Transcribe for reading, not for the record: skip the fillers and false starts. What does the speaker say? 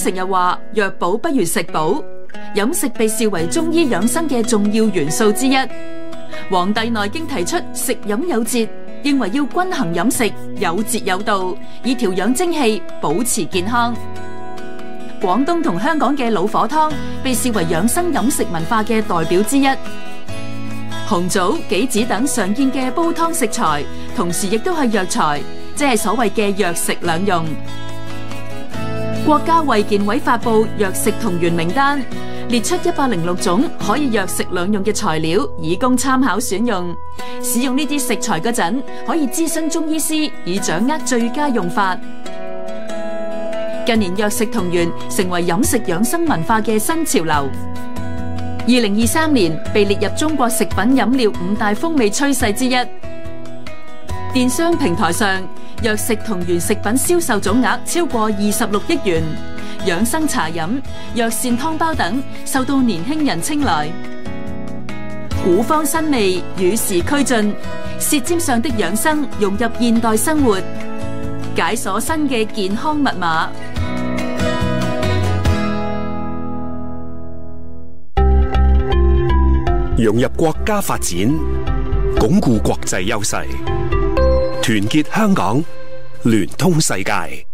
成日話藥補不如食補，飲食被視為中醫養生嘅重要元素之一。《黃帝內經》提出食飲有節，認為要均衡飲食，有節有道，以調養精氣，保持健康。廣東同香港嘅老火湯被視為養生飲食文化嘅代表之一。紅棗、杞子等常見嘅煲湯食材，同時亦都係藥材，即係所謂嘅藥食兩用。國家衛健委發布藥食同源名單，列出106種可以藥食兩用嘅材料，以供參考選用。使用呢啲食材嗰陣，可以諮詢中醫師，以掌握最佳用法。近年藥食同源成為飲食養生文化嘅新潮流。2023年被列入中國食品飲料5大風味趨勢之一。電商平台上，藥食同源食品銷售總額超過26億元，養生茶飲、藥膳湯包等受到年輕人青睞。古方新味與時俱進，舌尖上的養生融入現代生活，解鎖新嘅健康密碼。融入國家發展，鞏固國際優勢，團結香港，聯通世界。